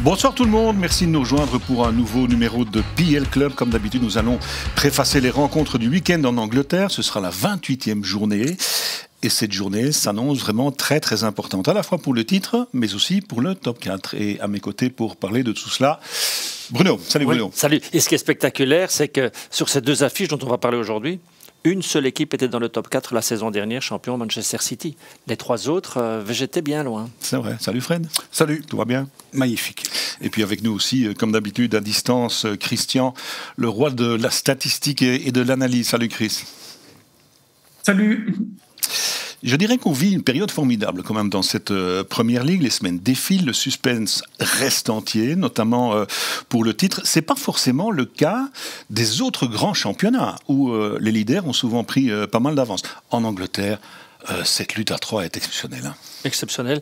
Bonsoir tout le monde, merci de nous rejoindre pour un nouveau numéro de PL Club. Comme d'habitude, nous allons préfacer les rencontres du week-end en Angleterre. Ce sera la 28e journée. Et cette journée s'annonce vraiment très très importante, à la fois pour le titre, mais aussi pour le top 4. Et à mes côtés pour parler de tout cela, Bruno. Salut Bruno. Oui, salut. Et ce qui est spectaculaire, c'est que sur ces deux affiches dont on va parler aujourd'hui, une seule équipe était dans le top 4 la saison dernière, champion Manchester City. Les trois autres végétaient bien loin. C'est vrai. Salut Fred. Salut. Tout va bien? Magnifique. Et puis avec nous aussi, comme d'habitude, à distance, Christian, le roi de la statistique et de l'analyse. Salut Chris. Salut. Je dirais qu'on vit une période formidable quand même dans cette première ligue. Les semaines défilent, le suspense reste entier, notamment pour le titre. C'est pas forcément le cas des autres grands championnats où les leaders ont souvent pris pas mal d'avance. En Angleterre, cette lutte à 3 est exceptionnelle. Hein. Exceptionnel.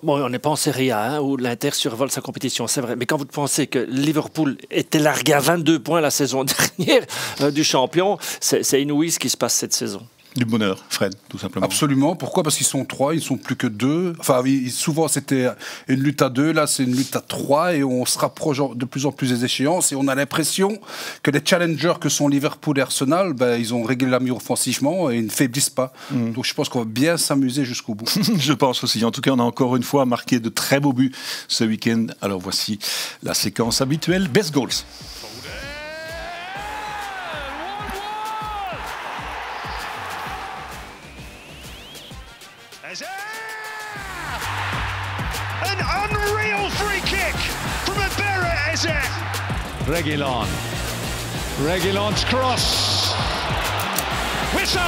On n'est pas en Serie A où l'Inter survole sa compétition, c'est vrai. Mais quand vous pensez que Liverpool était largué à 22 points la saison dernière du champion, c'est inouï ce qui se passe cette saison. Du bonheur, Fred, tout simplement. Absolument. Pourquoi ? Parce qu'ils sont 3, ils ne sont plus que 2. Enfin, souvent, c'était une lutte à 2. Là, c'est une lutte à 3. Et on se rapproche de plus en plus des échéances. Et on a l'impression que les challengers que sont Liverpool et Arsenal, ils ont réglé la mur offensivement et ils ne faiblissent pas. Donc, je pense qu'on va bien s'amuser jusqu'au bout. Je pense aussi. En tout cas, on a encore une fois marqué de très beaux buts ce week-end. Alors, voici la séquence habituelle. Best Goals. An unreal free kick from Abera Eze. Reguilon. Reguilon's cross. Wissa!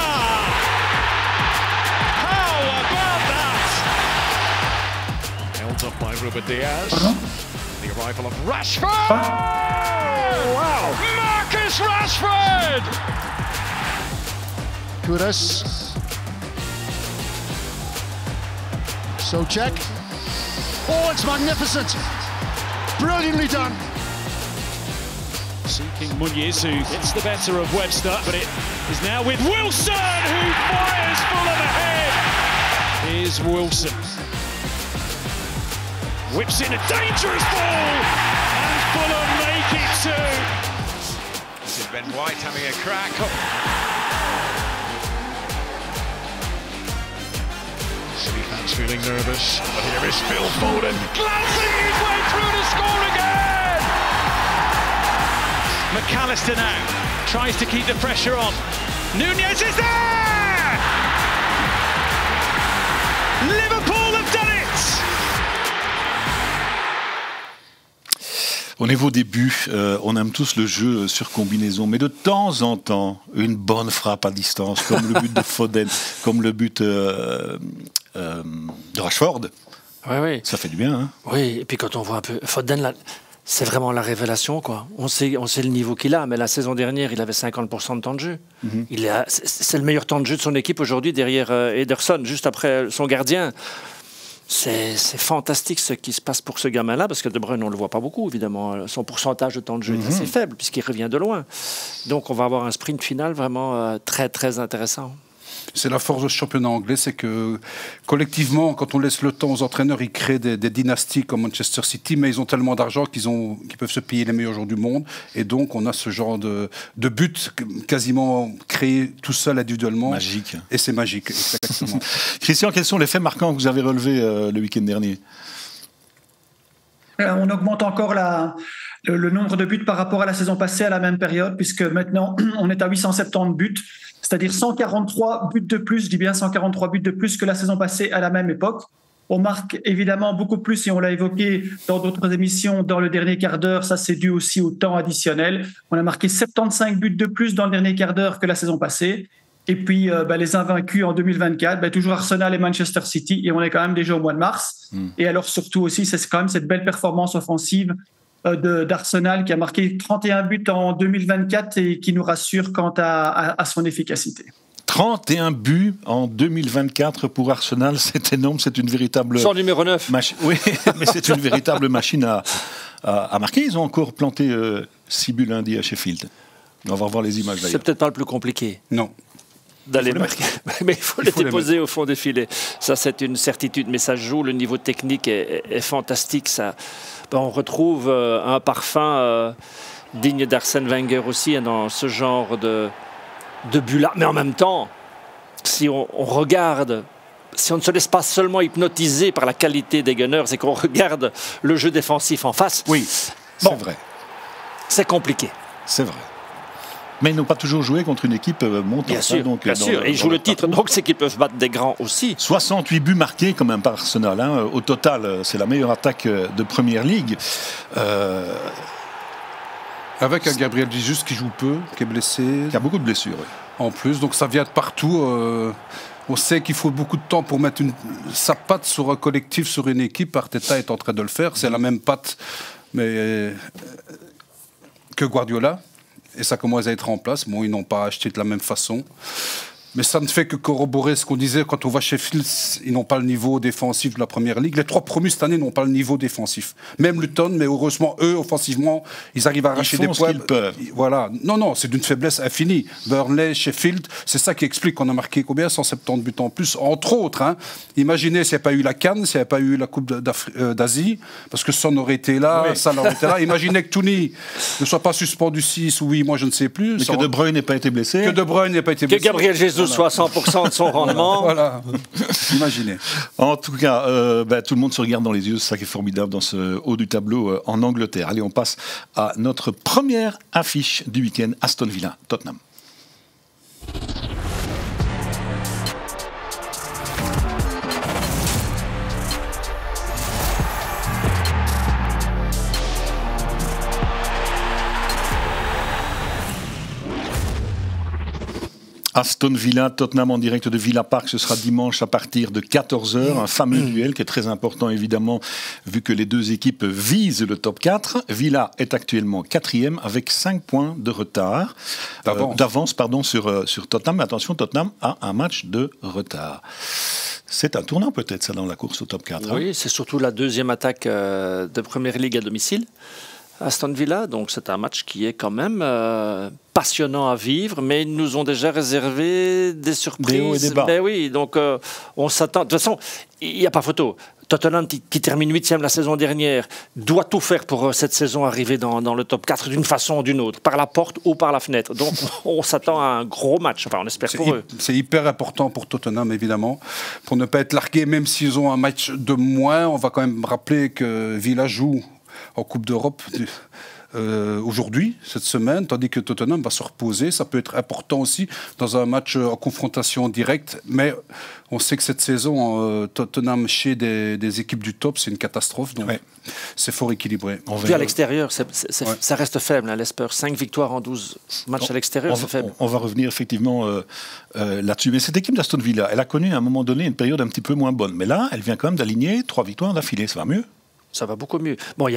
How about that? Held up by Ruben Diaz. The arrival of Rashford. Oh, wow! Marcus Rashford! Kudus. Souček. Oh, it's magnificent. Brilliantly done. Seeking Muniz, who gets the better of Webster, but it is now with Wilson, who fires Fulham ahead. Here's Wilson. Whips in a dangerous ball, and Fulham make it two. This is Ben White having a crack. City fans feeling nervous, but here is Phil Foden. Glancing his way through to score again! McAllister now tries to keep the pressure on. Nunez is there! Liverpool have done it! Au niveau des buts, on aime tous le jeu sur combinaison, mais de temps en temps, une bonne frappe à distance, comme le but de Foden, comme le but de Rashford. Oui. Ça fait du bien. Hein. Oui, et puis quand on voit un peu Foden, là, c'est vraiment la révélation, quoi. On sait le niveau qu'il a, mais la saison dernière, il avait 50% de temps de jeu. C'est le meilleur temps de jeu de son équipe aujourd'hui, derrière Ederson, juste après son gardien. C'est fantastique ce qui se passe pour ce gamin-là, parce que De Bruyne, on ne le voit pas beaucoup, évidemment. Son pourcentage de temps de jeu est assez faible, puisqu'il revient de loin. Donc, on va avoir un sprint final vraiment très, très intéressant. C'est la force du championnat anglais, c'est que collectivement, quand on laisse le temps aux entraîneurs, ils créent des dynasties comme Manchester City, mais ils ont tellement d'argent qu'ils peuvent se payer les meilleurs joueurs du monde. Et donc, on a ce genre de but quasiment créé tout seul individuellement. Magique. Et c'est magique, exactement. Christian, quels sont les faits marquants que vous avez relevés le week-end dernier ? On augmente encore le nombre de buts par rapport à la saison passée à la même période, puisque maintenant, on est à 870 buts. C'est-à-dire 143 buts de plus, je dis bien 143 buts de plus que la saison passée à la même époque. On marque évidemment beaucoup plus, et on l'a évoqué dans d'autres émissions, dans le dernier quart d'heure. Ça, c'est dû aussi au temps additionnel. On a marqué 75 buts de plus dans le dernier quart d'heure que la saison passée. Et puis, les invaincus en 2024, toujours Arsenal et Manchester City. Et on est quand même déjà au mois de mars. Et alors, surtout aussi, c'est quand même cette belle performance offensive d'Arsenal qui a marqué 31 buts en 2024 et qui nous rassure quant à son efficacité. 31 buts en 2024 pour Arsenal, c'est énorme, c'est une véritable... Sans numéro 9. Oui, mais c'est une véritable machine à marquer. Ils ont encore planté 6 buts lundi à Sheffield. On va voir les images d'ailleurs. C'est peut-être pas le plus compliqué. Non. d'aller marquer. Mais il faut les déposer au fond des filets. Ça, c'est une certitude. Mais ça joue, le niveau technique est fantastique. Ça, on retrouve un parfum digne d'Arsène Wenger aussi dans ce genre de but-là. Mais en même temps, si on regarde, si on ne se laisse pas seulement hypnotiser par la qualité des Gunners et qu'on regarde le jeu défensif en face, oui, c'est vrai. C'est compliqué. C'est vrai. Mais ils n'ont pas toujours joué contre une équipe montante. Bien sûr, donc, bien sûr. Et ils jouent le titre, donc c'est qu'ils peuvent battre des grands aussi. 68 buts marqués quand même par Arsenal. Au total, c'est la meilleure attaque de Première Ligue. Avec un Gabriel Jesus qui joue peu, qui est blessé. Qui a beaucoup de blessures, oui. En plus, donc ça vient de partout. On sait qu'il faut beaucoup de temps pour mettre sa patte sur un collectif, sur une équipe. Arteta est en train de le faire. C'est la même patte mais, que Guardiola. Et ça commence à être en place. Bon, ils n'ont pas acheté de la même façon. Mais ça ne fait que corroborer ce qu'on disait quand on va chez Sheffield. Ils n'ont pas le niveau défensif de la Première Ligue. Les 3 promus cette année n'ont pas le niveau défensif. Même Luton, mais heureusement, eux, offensivement, ils arrivent à arracher des points. Voilà. Non, c'est d'une faiblesse infinie. Burnley, Sheffield, c'est ça qui explique qu'on a marqué combien 170 buts en plus, entre autres. Hein. Imaginez s'il n'y avait pas eu la CAN, s'il n'y avait pas eu la Coupe d'Asie, parce que Son aurait été là, oui. Salah aurait été là. Imaginez que Touni ne soit pas suspendu 6 ou 8 mois, je ne sais plus. Mais que De Bruyne n'ait pas été blessé. Que De Bruyne n'ait pas été blessé. Que Gabriel Jesus soit à 100% de son rendement. Voilà. Imaginez. En tout cas, tout le monde se regarde dans les yeux. C'est ça qui est formidable dans ce haut du tableau en Angleterre. Allez, on passe à notre première affiche du week-end. Aston Villa, Tottenham. Aston Villa, Tottenham en direct de Villa Park, ce sera dimanche à partir de 14h, un fameux duel qui est très important évidemment vu que les deux équipes visent le top 4. Villa est actuellement 4e avec 5 points de retard, d'avance sur Tottenham. Mais attention, Tottenham a un match de retard. C'est un tournant peut-être ça dans la course au top 4. Oui, c'est surtout la deuxième attaque de Première Ligue à domicile. Aston Villa, donc c'est un match qui est quand même passionnant à vivre, mais ils nous ont déjà réservé des surprises. Des hauts et des bas. Ben oui, donc on s'attend. De toute façon, il n'y a pas photo. Tottenham, qui termine 8e la saison dernière, doit tout faire pour cette saison arriver dans le top 4 d'une façon ou d'une autre, par la porte ou par la fenêtre. Donc on s'attend à un gros match, enfin on espère pour eux. C'est hyper important pour Tottenham, évidemment, pour ne pas être largués, même s'ils ont un match de moins. On va quand même rappeler que Villa joue en Coupe d'Europe aujourd'hui, cette semaine, tandis que Tottenham va se reposer. Ça peut être important aussi dans un match en confrontation directe, mais on sait que cette saison, Tottenham chez des équipes du top, c'est une catastrophe, donc c'est fort équilibré. Puis à l'extérieur, ça reste faible, hein, les Spurs. 5 victoires en 12 matchs à l'extérieur, c'est faible. On va revenir effectivement là-dessus. Mais cette équipe d'Aston Villa, elle a connu à un moment donné une période un petit peu moins bonne, mais là, elle vient quand même d'aligner 3 victoires d'affilée, ça va mieux? Ça va beaucoup mieux. Bon,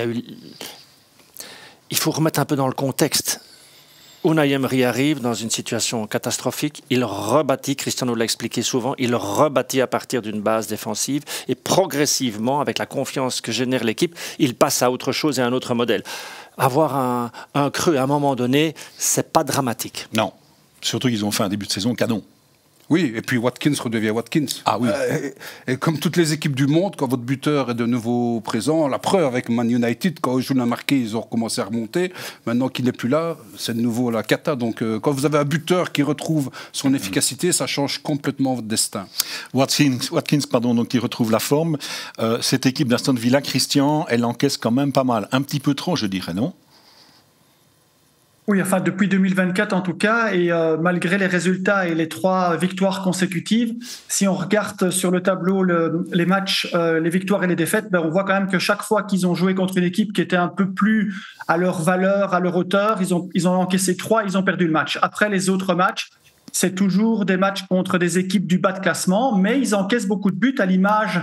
il faut remettre un peu dans le contexte. Unai Emery arrive dans une situation catastrophique. Il rebâtit, Cristiano l'a expliqué souvent, il rebâtit à partir d'une base défensive et progressivement, avec la confiance que génère l'équipe, il passe à autre chose et à un autre modèle. Avoir un creux à un moment donné, c'est pas dramatique. Non, surtout qu'ils ont fait un début de saison canon. Oui, et puis Watkins redevient Watkins. Ah oui. Et comme toutes les équipes du monde, quand votre buteur est de nouveau présent, la preuve avec Man United, quand Ozil a marqué, ils ont recommencé à remonter. Maintenant qu'il n'est plus là, c'est de nouveau la cata. Donc quand vous avez un buteur qui retrouve son efficacité, ça change complètement votre destin. Watkins, donc, qui retrouve la forme. Cette équipe d'Aston Villa, Christian, elle encaisse quand même pas mal. Un petit peu trop, je dirais, non ? Oui, enfin depuis 2024 en tout cas, et malgré les résultats et les 3 victoires consécutives, si on regarde sur le tableau les matchs, les victoires et les défaites, on voit quand même que chaque fois qu'ils ont joué contre une équipe qui était un peu plus à leur valeur, à leur hauteur, ils ont encaissé 3, ils ont perdu le match. Après les autres matchs, c'est toujours des matchs contre des équipes du bas de classement, mais ils encaissent beaucoup de buts à l'image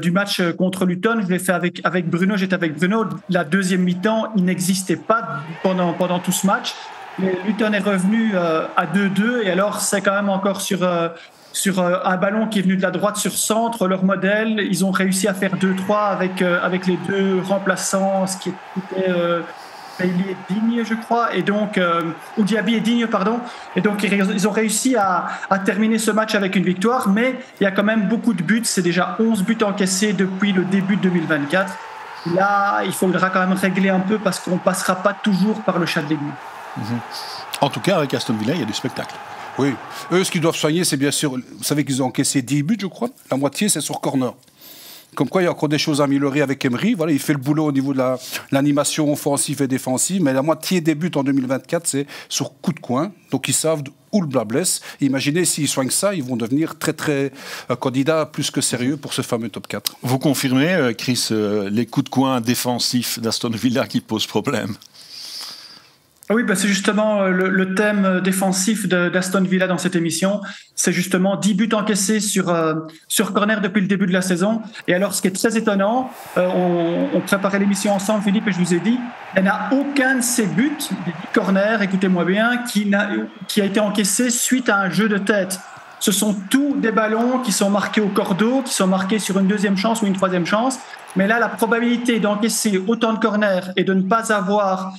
du match contre Luton. Je l'ai fait avec Bruno, j'étais avec Bruno. La deuxième mi-temps, il n'existait pas pendant tout ce match. Mais Luton est revenu à 2-2 et alors c'est quand même encore sur un ballon qui est venu de la droite sur centre, leur modèle. Ils ont réussi à faire 2-3 avec les 2 remplaçants, ce qui était Bailly est digne, je crois, et donc ou Diaby est digne, pardon. Et donc ils ont réussi à terminer ce match avec une victoire, mais il y a quand même beaucoup de buts. C'est déjà 11 buts encaissés depuis le début de 2024. Là, il faudra quand même régler un peu parce qu'on ne passera pas toujours par le chat de l'aiguille. En tout cas, avec Aston Villa, il y a du spectacle. Oui. Eux, ce qu'ils doivent soigner, c'est bien sûr... Vous savez qu'ils ont encaissé 10 buts, je crois. La moitié, c'est sur corner. Comme quoi, il y a encore des choses à améliorer avec Emery. Voilà, il fait le boulot au niveau de l'animation offensive et défensive, mais la moitié des buts en 2024, c'est sur coup de coin. Donc, ils savent où le bas blesse. Imaginez, s'ils soignent ça, ils vont devenir très, très candidats plus que sérieux pour ce fameux top 4. Vous confirmez, Chris, les coups de coin défensifs d'Aston Villa qui posent problème? Oui, c'est justement le thème défensif d'Aston Villa dans cette émission. C'est justement 10 buts encaissés sur corner depuis le début de la saison. Et alors, ce qui est très étonnant, on préparait l'émission ensemble, Philippe, et je vous ai dit, il n'y en a aucun de ces buts, des corners, écoutez-moi bien, qui a été encaissé suite à un jeu de tête. Ce sont tous des ballons qui sont marqués au cordeau, qui sont marqués sur une deuxième chance ou une troisième chance. Mais là, la probabilité d'encaisser autant de corners et de ne pas avoir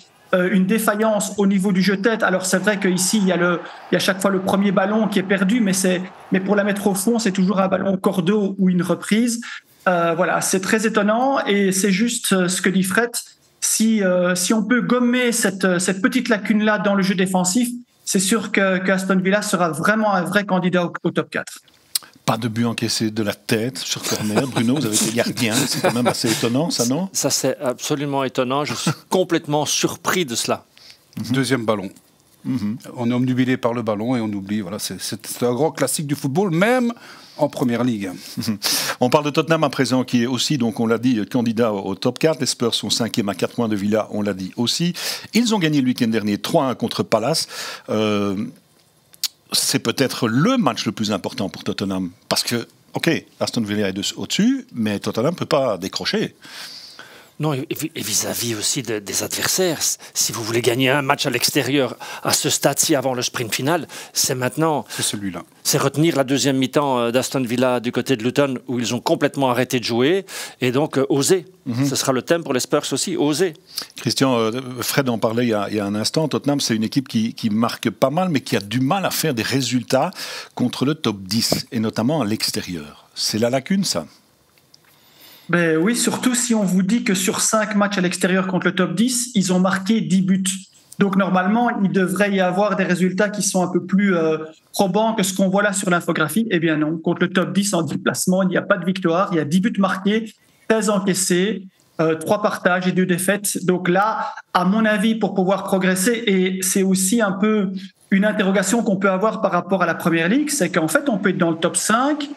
une défaillance au niveau du jeu de tête. Alors c'est vrai qu'ici il y a chaque fois le premier ballon qui est perdu, mais pour la mettre au fond, c'est toujours un ballon au cordeau ou une reprise. Voilà, c'est très étonnant et c'est juste ce que dit Fred. Si on peut gommer cette petite lacune-là dans le jeu défensif, c'est sûr qu'Aston Villa sera vraiment un vrai candidat au top 4. Pas de but encaissé de la tête sur corner. Bruno, vous avez été gardien, c'est quand même assez étonnant, ça, non? Ça, c'est absolument étonnant. Je suis complètement surpris de cela. Deuxième ballon. On est omnubilé par le ballon et on oublie. Voilà, c'est un grand classique du football, même en première ligue. On parle de Tottenham à présent, qui est aussi, donc on l'a dit, candidat au top 4. Les Spurs sont 5e à 4 points de Villa, on l'a dit aussi. Ils ont gagné le week-end dernier 3-1 contre Palace. C'est peut-être le match le plus important pour Tottenham. Parce que, OK, Aston Villa est au-dessus, mais Tottenham ne peut pas décrocher. Non, et vis-à-vis aussi des adversaires. Si vous voulez gagner un match à l'extérieur à ce stade-ci avant le sprint final, c'est maintenant. C'est celui-là. C'est retenir la deuxième mi-temps d'Aston Villa du côté de Luton où ils ont complètement arrêté de jouer et donc oser. Ce sera le thème pour les Spurs aussi, oser. Christian, Fred en parlait il y a un instant. Tottenham, c'est une équipe qui marque pas mal, mais qui a du mal à faire des résultats contre le top 10 et notamment à l'extérieur. C'est la lacune, ça? Ben oui, surtout si on vous dit que sur 5 matchs à l'extérieur contre le top 10, ils ont marqué 10 buts. Donc normalement, il devrait y avoir des résultats qui sont un peu plus probants que ce qu'on voit là sur l'infographie. Eh bien non, contre le top 10 en déplacement, il n'y a pas de victoire. Il y a 10 buts marqués, 16 encaissés, 3 partages et 2 défaites. Donc là, à mon avis, pour pouvoir progresser, et c'est aussi un peu une interrogation qu'on peut avoir par rapport à la Première Ligue, c'est qu'en fait, on peut être dans le top 5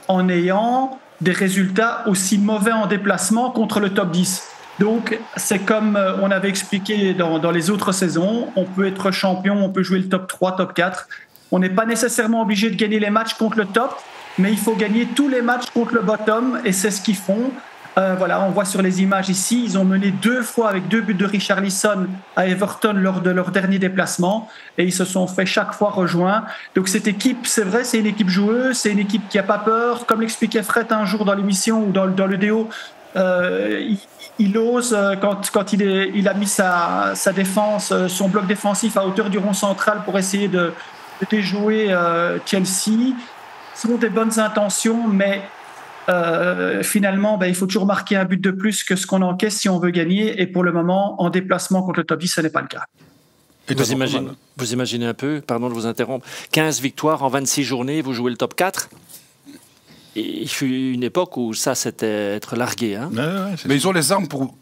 en ayant des résultats aussi mauvais en déplacement contre le top 10. Donc, c'est comme on avait expliqué dans les autres saisons, on peut être champion, on peut jouer le top 3, top 4. On n'est pas nécessairement obligé de gagner les matchs contre le top, mais il faut gagner tous les matchs contre le bottom, et c'est ce qu'ils font. Voilà, on voit sur les images ici, ils ont mené 2 fois avec 2 buts de Richarlison à Everton lors de leur dernier déplacement et ils se sont fait chaque fois rejoindre. Donc cette équipe, c'est vrai, c'est une équipe joueuse, c'est une équipe qui n'a pas peur. Comme l'expliquait Fred un jour dans l'émission ou dans le déo, il ose, quand il a mis sa défense, son bloc défensif à hauteur du rond central pour essayer de déjouer Chelsea. Ce sont des bonnes intentions, mais finalement, il faut toujours marquer un but de plus que ce qu'on encaisse si on veut gagner. Et pour le moment, en déplacement contre le top 10, ce n'est pas le cas. Et vous imaginez un peu, pardon de vous interrompre, 15 victoires en 26 journées, vous jouez le top 4 ? Et il fut une époque où ça, c'était être largué. Hein. Mais ils ont les armes pour...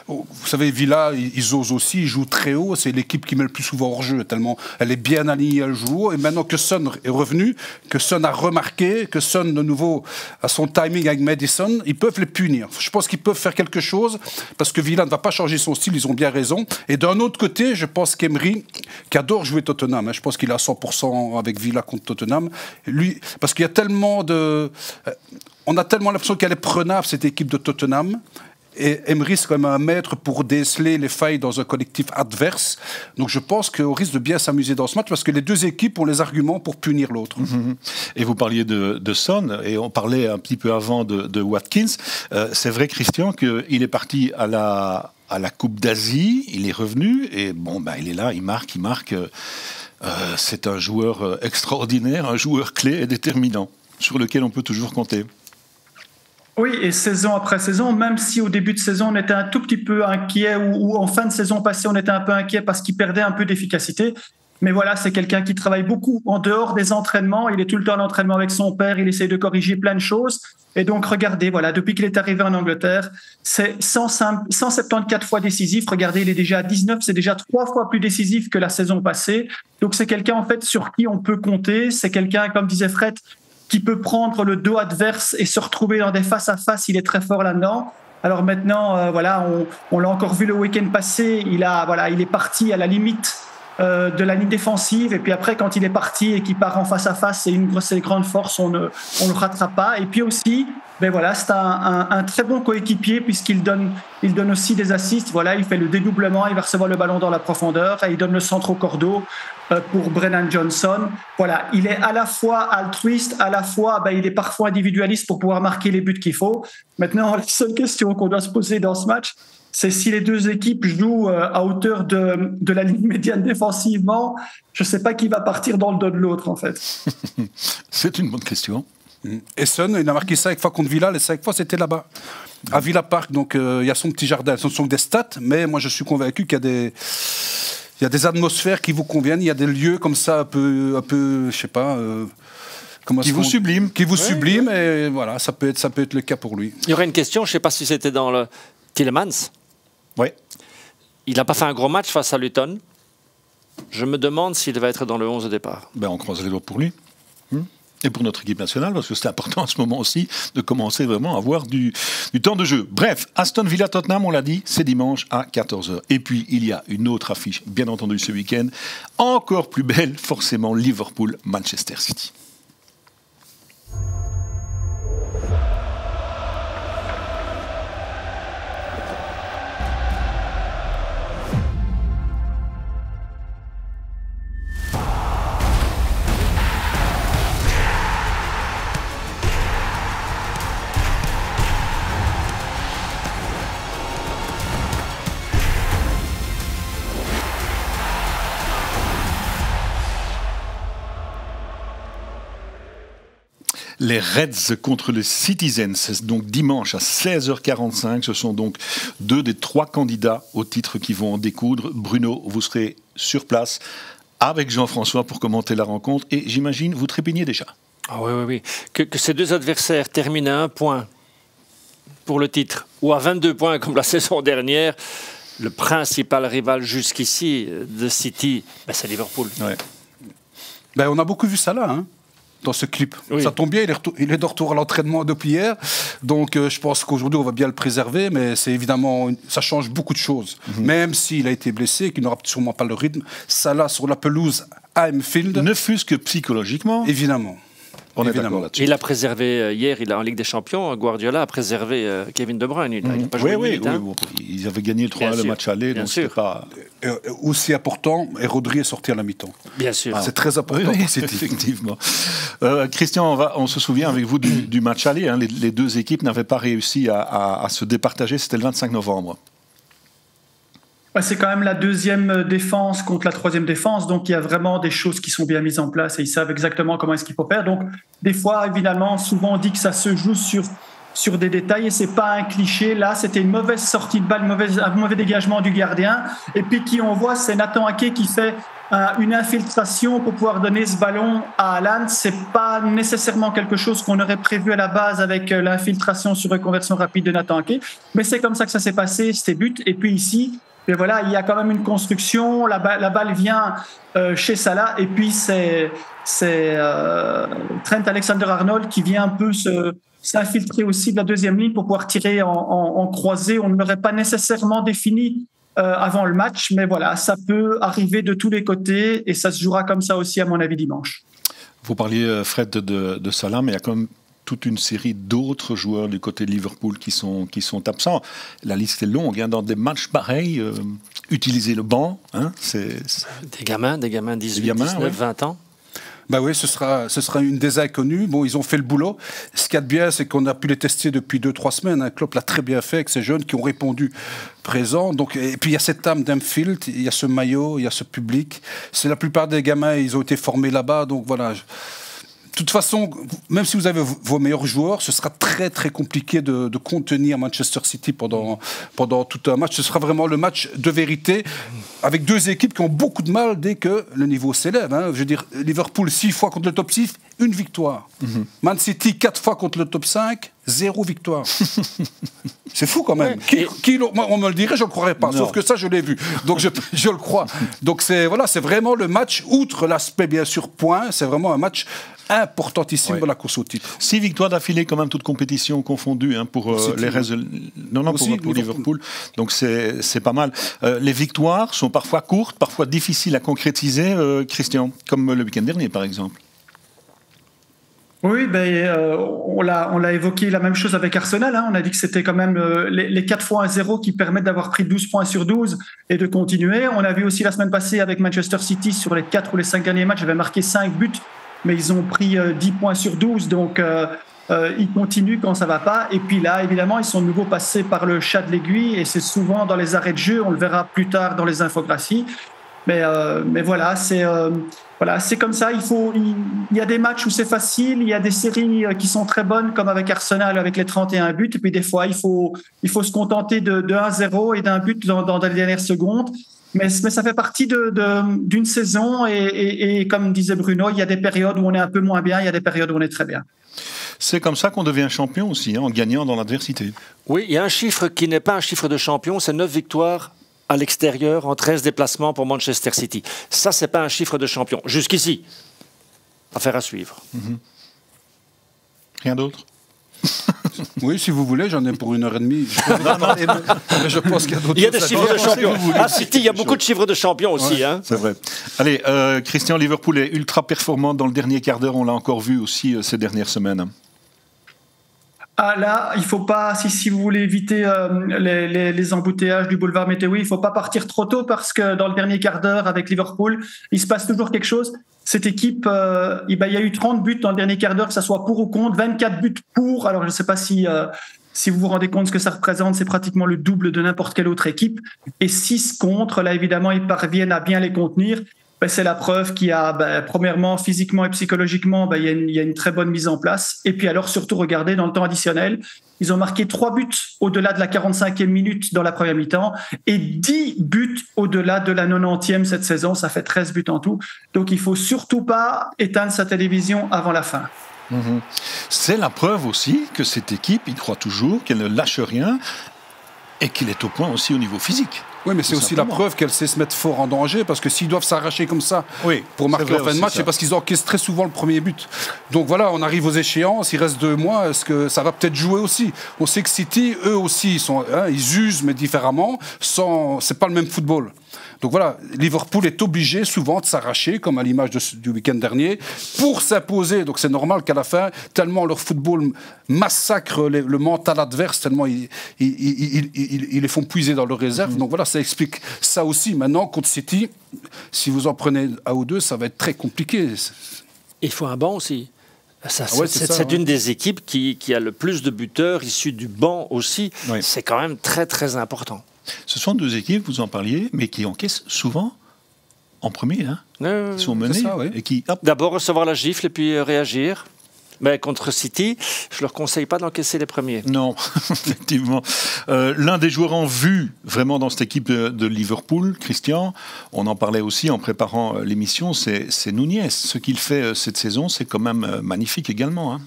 Vous savez, Villa, ils osent aussi, ils jouent très haut. C'est l'équipe qui met le plus souvent hors jeu, tellement elle est bien alignée, elle joue haut. Et maintenant que Son est revenu, que Son a remarqué, que Son, de nouveau, a son timing avec Maddison, ils peuvent les punir. Je pense qu'ils peuvent faire quelque chose, parce que Villa ne va pas changer son style, ils ont bien raison. Et d'un autre côté, je pense qu'Emery, qui adore jouer Tottenham, je pense qu'il est à 100% avec Villa contre Tottenham, lui, parce qu'il y a tellement de... On a tellement l'impression qu'elle est prenable, cette équipe de Tottenham. Et Emery, c'est quand même un maître pour déceler les failles dans un collectif adverse. Donc je pense qu'on risque de bien s'amuser dans ce match parce que les deux équipes ont les arguments pour punir l'autre. Et vous parliez de Son, et on parlait un petit peu avant de Watkins. C'est vrai, Christian, qu'il est parti à à la Coupe d'Asie, il est revenu et il est là, il marque. C'est un joueur extraordinaire, un joueur clé et déterminant, sur lequel on peut toujours compter. Oui, et saison après saison, même si au début de saison on était un tout petit peu inquiet ou en fin de saison passée on était un peu inquiet parce qu'il perdait un peu d'efficacité. Mais voilà, c'est quelqu'un qui travaille beaucoup en dehors des entraînements. Il est tout le temps en entraînement avec son père. Il essaie de corriger plein de choses. Et donc, regardez, voilà, depuis qu'il est arrivé en Angleterre, c'est 174 fois décisif. Regardez, il est déjà à 19. C'est déjà 3 fois plus décisif que la saison passée. Donc, c'est quelqu'un, en fait, sur qui on peut compter. C'est quelqu'un, comme disait Fred, qui peut prendre le dos adverse et se retrouver dans des face-à-face. Il est très fort là-dedans. Alors maintenant, on l'a encore vu le week-end passé. Il est parti à la limite de la ligne défensive, et puis après quand il est parti et qu'il part en face à face, c'est une grande force, on le rattrape pas. Et puis aussi c'est un très bon coéquipier puisqu'il donne aussi des assists. Voilà, il fait le dédoublement, il va recevoir le ballon dans la profondeur et il donne le centre au cordeau pour Brennan Johnson. Voilà, il est à la fois altruiste, à la fois il est parfois individualiste pour pouvoir marquer les buts qu'il faut. Maintenant, la seule question qu'on doit se poser dans ce match, c'est si les deux équipes jouent à hauteur de la ligne médiane défensivement, je ne sais pas qui va partir dans le dos de l'autre, en fait. C'est une bonne question. Et Son, il a marqué 5 fois contre Villa, les 5 fois c'était là-bas, à Villa Park. Donc il y a son petit jardin, ce sont des stats, mais moi je suis convaincu qu'il y a des atmosphères qui vous conviennent, il y a des lieux comme ça un peu je sais pas... qui vous sublime. Qui vous sublime, et voilà, ça peut être le cas pour lui. Il y aurait une question, je ne sais pas si c'était dans le Tielemans. Oui. Il n'a pas fait un gros match face à Luton. Je me demande s'il va être dans le 11 de départ. On croise les doigts pour lui. Et pour notre équipe nationale, parce que c'est important à ce moment aussi de commencer vraiment à avoir du temps de jeu. Bref, Aston Villa-Tottenham, on l'a dit, c'est dimanche à 14h. Et puis, il y a une autre affiche, bien entendu, ce week-end, encore plus belle, forcément, Liverpool-Manchester City. Les Reds contre les Citizens, c'est donc dimanche à 16h45. Ce sont donc 2 des 3 candidats au titre qui vont en découdre. Bruno, vous serez sur place avec Jean-François pour commenter la rencontre et j'imagine vous trépignez déjà. Ah oui. Que ces deux adversaires terminent à 1 point pour le titre ou à 22 points comme la saison dernière, le principal rival jusqu'ici de City, c'est Liverpool. Ouais. On a beaucoup vu ça là, hein, dans ce clip. Oui. Ça tombe bien, il est de retour à l'entraînement depuis hier. Donc je pense qu'aujourd'hui, on va bien le préserver. Mais c'est évidemment, ça change beaucoup de choses. Même s'il a été blessé, qu'il n'aura sûrement pas le rythme. Salah sur la pelouse à Anfield. Ne fût-ce que psychologiquement. Évidemment. On est d'accord là-dessus. Il a préservé hier, en Ligue des Champions, Guardiola a préservé Kevin De Bruyne. Il n'a pas joué oui. Ils avaient gagné le 3 le match aller, donc c'était pas... Aussi important, et Rodri est sorti à la mi-temps. Bien sûr. C'est très important pour City. Effectivement. Christian, on se souvient avec vous du match aller. Hein, les deux équipes n'avaient pas réussi à se départager, c'était le 25 novembre. C'est quand même la deuxième défense contre la troisième défense, donc il y a vraiment des choses qui sont bien mises en place et ils savent exactement comment est-ce qu'il faut faire. Donc des fois, évidemment, souvent on dit que ça se joue sur des détails et c'est pas un cliché. Là, c'était une mauvaise sortie de balle, un mauvais dégagement du gardien. Et puis qui on voit, c'est Nathan Ake qui fait une infiltration pour pouvoir donner ce ballon à Haaland. C'est pas nécessairement quelque chose qu'on aurait prévu à la base avec l'infiltration sur reconversion rapide de Nathan Ake, mais c'est comme ça que ça s'est passé, c'était but. Et puis ici, mais voilà, il y a quand même une construction, la balle vient chez Salah et puis c'est Trent Alexander-Arnold qui vient un peu s'infiltrer aussi de la deuxième ligne pour pouvoir tirer en croisée. On ne l'aurait pas nécessairement défini avant le match, mais voilà, ça peut arriver de tous les côtés et ça se jouera comme ça aussi à mon avis dimanche. Vous parliez, Fred, de Salah, mais il y a quand même toute une série d'autres joueurs du côté de Liverpool qui sont absents. La liste est longue. Hein. Dans des matchs pareils, utiliser le banc, hein, c'est... Des gamins 18, 19, 20 ans. Bah oui, ce sera une des inconnues. Bon, ils ont fait le boulot. Ce qu'il y a de bien, c'est qu'on a pu les tester depuis 2-3 semaines. Hein. Klopp l'a très bien fait avec ces jeunes qui ont répondu présents. Donc, et puis il y a cette âme d'Anfield, il y a ce maillot, il y a ce public. C'est la plupart des gamins, ils ont été formés là-bas. Donc voilà. De toute façon, même si vous avez vos meilleurs joueurs, ce sera très très compliqué de contenir Manchester City pendant tout un match. Ce sera vraiment le match de vérité avec deux équipes qui ont beaucoup de mal dès que le niveau s'élève. Hein. Je veux dire, Liverpool 6 fois contre le top 6, 1 victoire. Man City 4 fois contre le top 5, 0 victoire. C'est fou quand même. Ouais. Moi, on me le dirait, je ne le croirais pas. Non. Sauf que ça, je l'ai vu. Donc je le crois. Donc c'est vraiment le match, outre l'aspect bien sûr point, c'est vraiment un match importantissime de la course au titre. 6 victoires d'affilée, quand même, toutes compétitions confondues, hein, pour les restes. Pour Liverpool. Donc c'est pas mal. Les victoires sont parfois courtes, parfois difficiles à concrétiser, Christian, comme le week-end dernier, par exemple. Oui, on l'a évoqué la même chose avec Arsenal. Hein. On a dit que c'était quand même les 4 fois 1-0 qui permettent d'avoir pris 12 points sur 12 et de continuer. On a vu aussi la semaine passée avec Manchester City, sur les 4 ou les 5 derniers matchs, j'avais marqué 5 buts, mais ils ont pris 10 points sur 12. Donc, ils continuent quand ça ne va pas. Et puis là, évidemment, ils sont de nouveau passés par le chat de l'aiguille et c'est souvent dans les arrêts de jeu. On le verra plus tard dans les infographies. Mais voilà, c'est comme ça. Il y a des matchs où c'est facile, il y a des séries qui sont très bonnes, comme avec Arsenal, avec les 31 buts. Et puis des fois, il faut se contenter de 1-0 et d'un but dans les dernières secondes. Mais ça fait partie d'une saison. Et comme disait Bruno, il y a des périodes où on est un peu moins bien, il y a des périodes où on est très bien. C'est comme ça qu'on devient champion aussi, hein, en gagnant dans l'adversité. Oui, il y a un chiffre qui n'est pas un chiffre de champion, c'est 9 victoires à l'extérieur en 13 déplacements pour Manchester City. Ça, c'est pas un chiffre de champion. Jusqu'ici, affaire à suivre. Rien d'autre? Oui, si vous voulez, j'en ai pour 1h30. Je pense qu'il y a d'autres. Il y a des chiffres de champion. À City, il y a beaucoup de chiffres de champion aussi. Ouais, hein. C'est vrai. Allez, Christian, Liverpool est ultra performant dans le dernier quart d'heure. On l'a encore vu aussi ces dernières semaines. Ah là, il faut pas, si vous voulez éviter les embouteillages du boulevard Météo, il faut pas partir trop tôt parce que dans le dernier quart d'heure avec Liverpool, il se passe toujours quelque chose. Cette équipe, il y a eu 30 buts dans le dernier quart d'heure, que ça soit pour ou contre, 24 buts pour. Alors je ne sais pas si vous vous rendez compte ce que ça représente, c'est pratiquement le double de n'importe quelle autre équipe. Et 6 contre, là évidemment, ils parviennent à bien les contenir. C'est la preuve qu'il y a, premièrement, physiquement et psychologiquement, il y a une très bonne mise en place. Et puis alors, surtout, regardez, dans le temps additionnel, ils ont marqué 3 buts au-delà de la 45e minute dans la première mi-temps et 10 buts au-delà de la 90e cette saison. Ça fait 13 buts en tout. Donc, il ne faut surtout pas éteindre sa télévision avant la fin. C'est la preuve aussi que cette équipe, il croit toujours qu'elle ne lâche rien et qu'il est au point aussi au niveau physique. Oui, mais c'est aussi la preuve qu'elle sait se mettre fort en danger, parce que s'ils doivent s'arracher comme ça pour marquer en fin de match, c'est parce qu'ils encaissent très souvent le premier but. Donc voilà, on arrive aux échéances, il reste 2 mois, est-ce que ça va peut-être jouer aussi? On sait que City, eux aussi, ils usent, mais différemment, c'est pas le même football. Donc voilà, Liverpool est obligé souvent de s'arracher, comme à l'image du week-end dernier, pour s'imposer. Donc c'est normal qu'à la fin, tellement leur football massacre le mental adverse, tellement ils les font puiser dans leurs réserves. Donc voilà, ça explique ça aussi. Maintenant, contre City, si vous en prenez 1 ou 2, ça va être très compliqué. Il faut un banc aussi. C'est une des équipes qui a le plus de buteurs issus du banc aussi. Oui. C'est quand même très très important. Ce sont 2 équipes, vous en parliez, mais qui encaissent souvent en premier. Hein. Ils sont menés et qui... D'abord recevoir la gifle et puis réagir. Mais contre City, je ne leur conseille pas d'encaisser les premiers. Non, effectivement. L'un des joueurs en vue, vraiment, dans cette équipe de Liverpool, Christian, on en parlait aussi en préparant l'émission, c'est Nunez. Ce qu'il fait cette saison, c'est quand même magnifique également. Hein.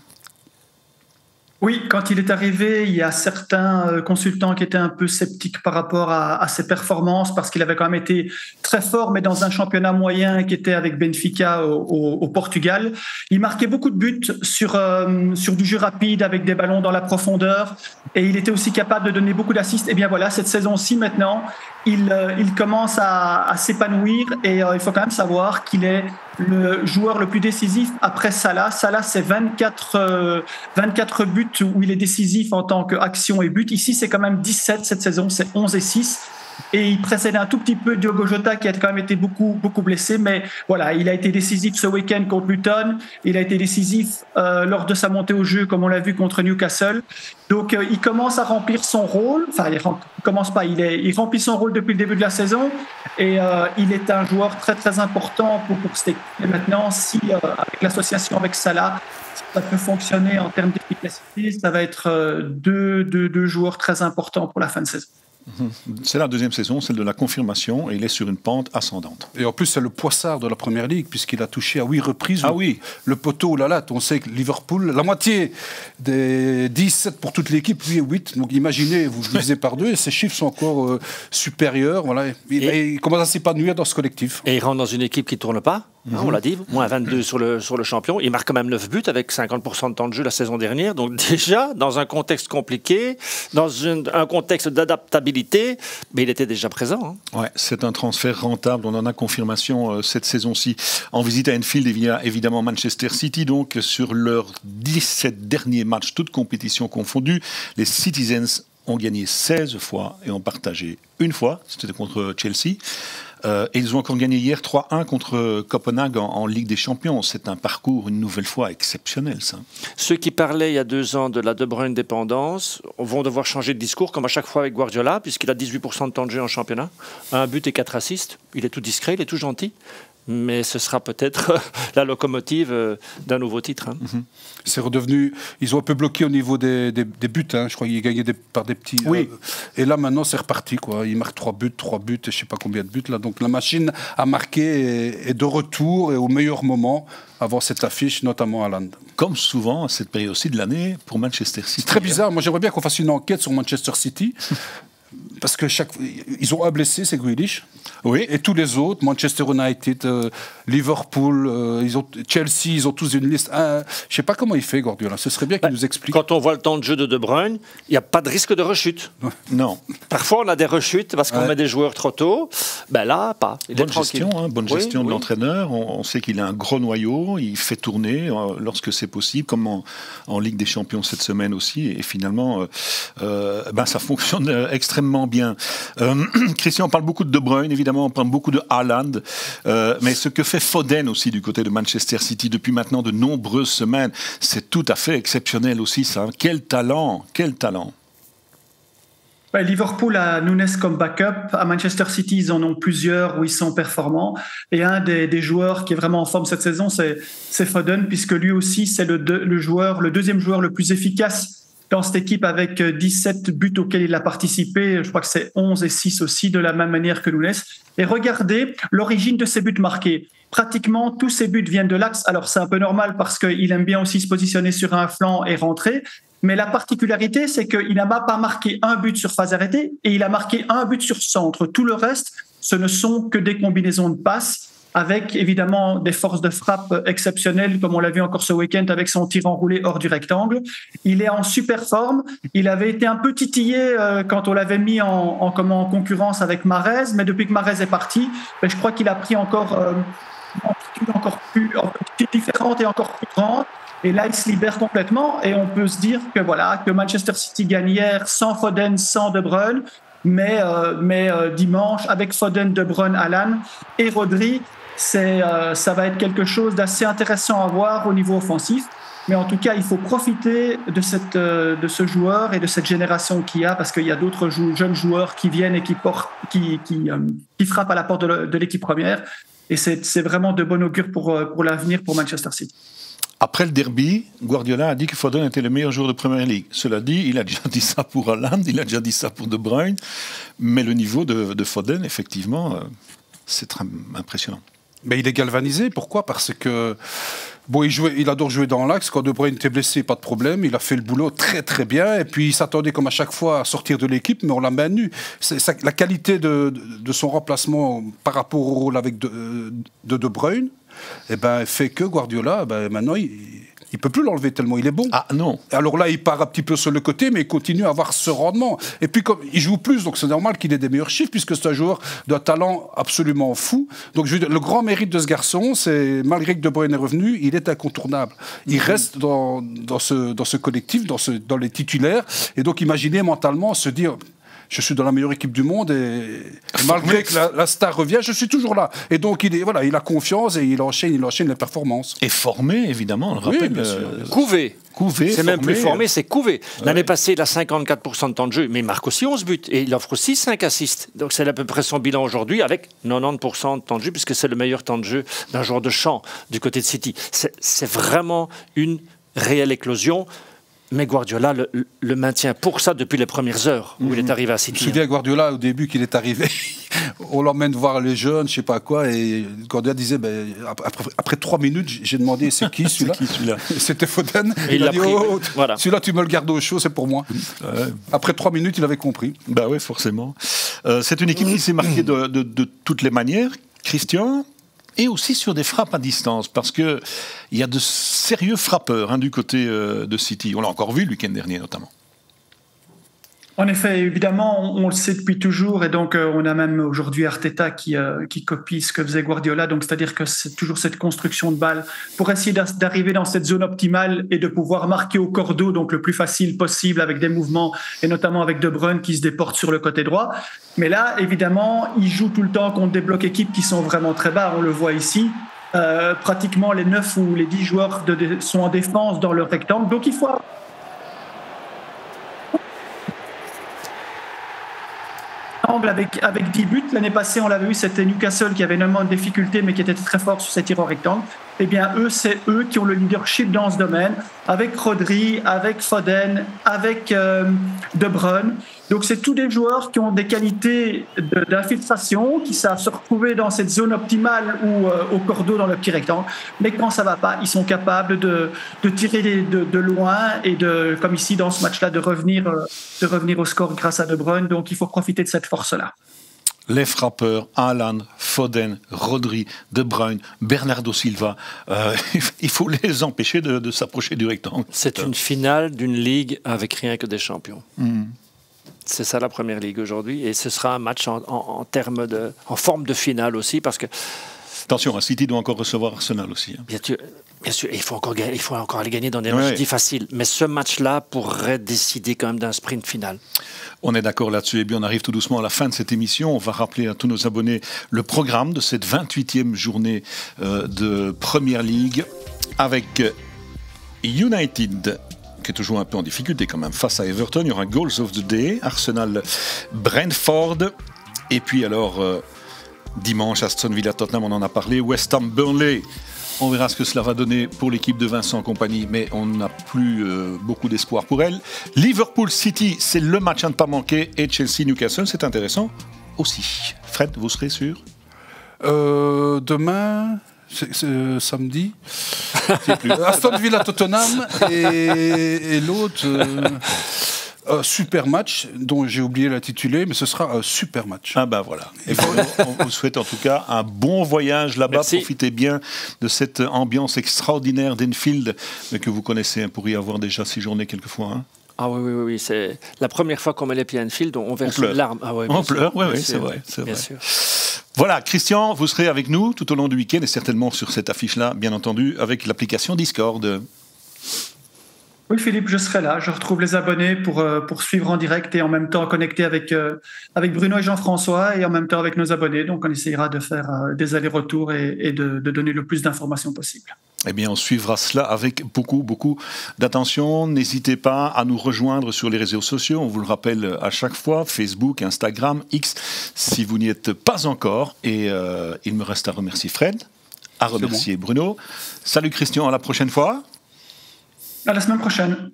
Oui, quand il est arrivé, il y a certains consultants qui étaient un peu sceptiques par rapport à ses performances parce qu'il avait quand même été très fort, mais dans un championnat moyen qui était avec Benfica au Portugal. Il marquait beaucoup de buts sur du jeu rapide avec des ballons dans la profondeur et il était aussi capable de donner beaucoup d'assists. Et bien voilà, cette saison-ci maintenant, il commence à s'épanouir et il faut quand même savoir qu'il est le joueur le plus décisif après Salah. Salah, c'est 24 buts où il est décisif en tant qu'action et but. Ici, c'est quand même 17 cette saison, c'est 11 et 6. et il précédait un tout petit peu Diogo Jota qui a quand même été beaucoup blessé, mais voilà, il a été décisif ce week-end contre Luton, il a été décisif lors de sa montée au jeu comme on l'a vu contre Newcastle. Donc il commence à remplir son rôle, enfin il commence pas, il remplit son rôle depuis le début de la saison et il est un joueur très très important pour cette équipe. Et maintenant, si avec l'association avec Salah, ça peut fonctionner en termes d'efficacité, ça va être deux joueurs très importants pour la fin de saison. C'est la deuxième saison, celle de la confirmation, et il est sur une pente ascendante. Et en plus, c'est le poissard de la Première Ligue, puisqu'il a touché à 8 reprises le poteau ou la latte. On sait que Liverpool, la moitié des 17 pour toute l'équipe, lui est 8. Donc imaginez, vous divisez par 2, et ces chiffres sont encore supérieurs. Voilà. Il commence à s'épanouir dans ce collectif. Et il rentre dans une équipe qui ne tourne pas. On l'a dit, moins 22 sur le champion. Il marque quand même 9 buts avec 50% de temps de jeu la saison dernière. Donc déjà, dans un contexte compliqué, dans un contexte d'adaptabilité, mais il était déjà présent. Ouais, c'est un transfert rentable. On en a confirmation cette saison-ci. En visite à Anfield, il y a évidemment Manchester City. Donc sur leurs 17 derniers matchs, toutes compétitions confondues, les Citizens ont gagné 16 fois et ont partagé une fois. C'était contre Chelsea. Et ils ont encore gagné hier 3-1 contre Copenhague en Ligue des Champions. C'est un parcours, une nouvelle fois, exceptionnel, ça. Ceux qui parlaient il y a 2 ans de la De Bruyne dépendance vont devoir changer de discours, comme à chaque fois avec Guardiola, puisqu'il a 18% de temps de jeu en championnat, 1 but et 4 assists. Il est tout discret, il est tout gentil. Mais ce sera peut-être la locomotive d'un nouveau titre. C'est redevenu... Ils ont un peu bloqué au niveau des buts. Je crois qu'ils gagnaient par des petits... Oui. Et là, maintenant, c'est reparti. Ils marquent 3 buts, et je ne sais pas combien de buts. Là. Donc la machine à marquer est de retour et au meilleur moment avant cette affiche, notamment à Haaland. Comme souvent, à cette période-ci de l'année, pour Manchester City. C'est très bizarre. Moi, j'aimerais bien qu'on fasse une enquête sur Manchester City. Parce que ils ont un blessé, c'est Grealish. Oui. Et tous les autres, Manchester United, Liverpool, Chelsea, ils ont tous une liste. Je ne sais pas comment il fait, Guardiola. Ce serait bien qu'il nous explique. Quand on voit le temps de jeu de De Bruyne, il n'y a pas de risque de rechute. Non. Parfois, on a des rechutes parce qu'on met des joueurs trop tôt. Là, pas. Bonne gestion de l'entraîneur. On sait qu'il a un gros noyau. Il fait tourner lorsque c'est possible, comme en Ligue des Champions cette semaine aussi. Et finalement, ça fonctionne extrêmement bien. Christian, on parle beaucoup de De Bruyne, évidemment, on parle beaucoup de Haaland, mais ce que fait Foden aussi du côté de Manchester City depuis maintenant de nombreuses semaines, c'est tout à fait exceptionnel aussi, ça. Quel talent, quel talent. Liverpool a Nunes comme backup. À Manchester City, ils en ont plusieurs où ils sont performants. Et un des joueurs qui est vraiment en forme cette saison, c'est Foden, puisque lui aussi, c'est le deuxième joueur le plus efficace dans cette équipe avec 17 buts auxquels il a participé. Je crois que c'est 11 et 6 aussi, de la même manière que Nunes. Et regardez l'origine de ces buts marqués. Pratiquement tous ces buts viennent de l'axe. Alors c'est un peu normal parce qu'il aime bien aussi se positionner sur un flanc et rentrer. Mais la particularité, c'est qu'il n'a pas marqué un but sur phase arrêtée et il a marqué un but sur centre. Tout le reste, ce ne sont que des combinaisons de passes, avec évidemment des forces de frappe exceptionnelles, comme on l'a vu encore ce week-end avec son tir enroulé hors du rectangle. Il est en super forme. Il avait été un peu titillé quand on l'avait mis en concurrence avec Mahrez, mais depuis que Mahrez est parti, je crois qu'il a pris encore une amplitude encore plus différente et encore plus grande. Et là, il se libère complètement. Et on peut se dire que Manchester City gagne hier sans Foden, sans De Bruyne. Mais dimanche, avec Foden, De Bruyne, Haaland et Rodri, ça va être quelque chose d'assez intéressant à voir au niveau offensif. Mais en tout cas, il faut profiter de ce joueur et de cette génération qu'il y a, parce qu'il y a d'autres jeunes joueurs qui viennent et qui frappent à la porte de l'équipe première. Et c'est vraiment de bon augure pour l'avenir pour Manchester City. Après le derby, Guardiola a dit que Foden était le meilleur joueur de Première Ligue. Cela dit, il a déjà dit ça pour Haaland, il a déjà dit ça pour De Bruyne, mais le niveau de Foden, effectivement, c'est très impressionnant. Mais il est galvanisé, pourquoi ? Parce que il adore jouer dans l'axe. Quand De Bruyne était blessé, pas de problème. Il a fait le boulot très très bien. Et puis il s'attendait comme à chaque fois à sortir de l'équipe, mais on l'a maintenu. La qualité de son remplacement par rapport au rôle avec De Bruyne, fait que Guardiola, maintenant, il ne peut plus l'enlever tellement il est bon. Ah non. Alors là, il part un petit peu sur le côté, mais il continue à avoir ce rendement. Et puis, comme il joue plus, donc c'est normal qu'il ait des meilleurs chiffres, puisque c'est un joueur d'un talent absolument fou. Donc le grand mérite de ce garçon, c'est, malgré que De Bruyne est revenu, il est incontournable. Il reste dans ce collectif, dans les titulaires. Et donc, imaginez mentalement se dire... je suis dans la meilleure équipe du monde et malgré que la star revient, je suis toujours là. Et donc, il a confiance et il enchaîne les performances. Et formé, évidemment, on le rappelle. Bien sûr. Couvé, c'est même plus formé, c'est couvé. L'année passée, il a 54% de temps de jeu, mais il marque aussi 11 buts et il offre aussi 5 assists. Donc c'est à peu près son bilan aujourd'hui avec 90% de temps de jeu, puisque c'est le meilleur temps de jeu d'un joueur de champ du côté de City. C'est vraiment une réelle éclosion. Mais Guardiola le maintient pour ça depuis les premières heures où il est arrivé à City. Je me souviens Guardiola au début qu'il est arrivé, on l'emmène voir les jeunes, je sais pas quoi, et Guardiola disait après 3 minutes, j'ai demandé c'est qui celui-là, C'était Foden. Et il a dit pris, voilà. Celui-là tu me le gardes au chaud, c'est pour moi. Après 3 minutes, il avait compris. Bah oui, forcément. C'est une équipe qui s'est marquée de toutes les manières. Christian, et aussi sur des frappes à distance, parce qu'il y a de sérieux frappeurs du côté de City. On l'a encore vu le week-end dernier, notamment. En effet, évidemment, on le sait depuis toujours, et donc on a même aujourd'hui Arteta qui copie ce que faisait Guardiola, donc c'est-à-dire que c'est toujours cette construction de balle pour essayer d'arriver dans cette zone optimale et de pouvoir marquer au cordeau, donc le plus facile possible avec des mouvements, et notamment avec De Bruyne qui se déporte sur le côté droit. Mais là, évidemment, il joue tout le temps contre des blocs équipes qui sont vraiment très bas, on le voit ici. Pratiquement les 9 ou les 10 joueurs sont en défense dans le rectangle, donc il faut... Avec 10 buts. L'année passée, on l'avait vu, c'était Newcastle qui avait énormément de difficultés, mais qui était très fort sur ses tirs en rectangle. Eh bien, c'est eux qui ont le leadership dans ce domaine, avec Rodri, avec Foden, avec De Bruyne. Donc, c'est tous des joueurs qui ont des qualités d'infiltration, qui savent se retrouver dans cette zone optimale ou au cordeau dans le petit rectangle. Mais quand ça ne va pas, ils sont capables de tirer de loin et comme ici dans ce match-là, de revenir au score grâce à De Bruyne. Donc, il faut profiter de cette force-là. Les frappeurs, Haaland, Foden, Rodri, De Bruyne, Bernardo Silva, il faut les empêcher de s'approcher du rectangle. C'est une finale d'une ligue avec rien que des champions. C'est ça la première ligue aujourd'hui, et ce sera un match en forme de finale aussi, parce que... Attention, City doit encore recevoir Arsenal aussi. Bien sûr, il faut encore aller gagner dans des matchs difficiles, mais ce match-là pourrait décider quand même d'un sprint final. On est d'accord là-dessus. Eh bien, on arrive tout doucement à la fin de cette émission. On va rappeler à tous nos abonnés le programme de cette 28e journée de Premier League avec United, qui est toujours un peu en difficulté quand même, face à Everton. Il y aura Goals of the Day, Arsenal, Brentford. Et puis alors, dimanche, Aston Villa, Tottenham, on en a parlé. West Ham, Burnley. On verra ce que cela va donner pour l'équipe de Vincent Kompany, mais on n'a plus beaucoup d'espoir pour elle. Liverpool City, c'est le match à ne pas manquer. Et Chelsea Newcastle, c'est intéressant aussi. Fred, vous serez sûr ? Demain, c'est samedi. Aston Villa Tottenham et l'autre... super match dont j'ai oublié l'intitulé, mais ce sera un super match. Ah ben voilà. Et on vous souhaite en tout cas un bon voyage là-bas. Merci. Profitez bien de cette ambiance extraordinaire d'Enfield, mais que vous connaissez pour y avoir déjà séjourné quelquefois. Ah oui, c'est la première fois qu'on met les pieds à Enfield, on verse une larme. Ah on pleure, oui, c'est vrai. Bien sûr. Voilà, Christian, vous serez avec nous tout au long du week-end et certainement sur cette affiche-là, bien entendu, avec l'application Discord. Oui, Philippe, je serai là. Je retrouve les abonnés pour suivre en direct et en même temps connecter avec Bruno et Jean-François et en même temps avec nos abonnés. Donc, on essayera de faire des allers-retours et de donner le plus d'informations possible. Eh bien, on suivra cela avec beaucoup, beaucoup d'attention. N'hésitez pas à nous rejoindre sur les réseaux sociaux. On vous le rappelle à chaque fois, Facebook, Instagram, X, si vous n'y êtes pas encore. Et il me reste à remercier Fred, à remercier Bruno. Salut Christian, à la prochaine fois. À la semaine prochaine.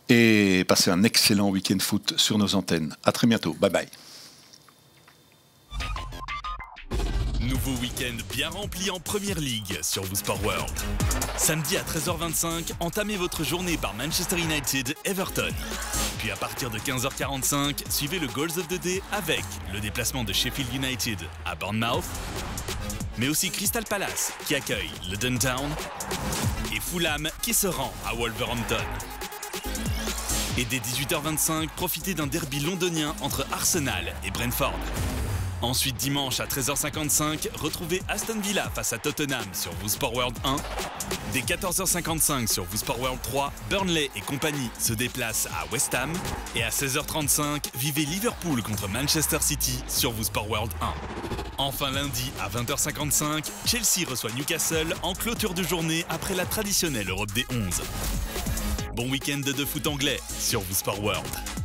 Et passez un excellent week-end foot sur nos antennes. À très bientôt. Bye bye. Nouveau week-end bien rempli en Première League sur vous Sport World. Samedi à 13h25, entamez votre journée par Manchester United Everton. Puis à partir de 15h45, suivez le Goals of the Day avec le déplacement de Sheffield United à Bournemouth, mais aussi Crystal Palace qui accueille Luton Town et Fulham qui se rend à Wolverhampton. Et dès 18h25, profitez d'un derby londonien entre Arsenal et Brentford. Ensuite, dimanche à 13h55, retrouvez Aston Villa face à Tottenham sur Vous Sport World 1. Dès 14h55 sur Vous Sport World 3, Burnley et compagnie se déplacent à West Ham. Et à 16h35, vivez Liverpool contre Manchester City sur Vous Sport World 1. Enfin lundi à 20h55, Chelsea reçoit Newcastle en clôture de journée après la traditionnelle Europe des 11. Bon week-end de foot anglais sur Vous Sport World.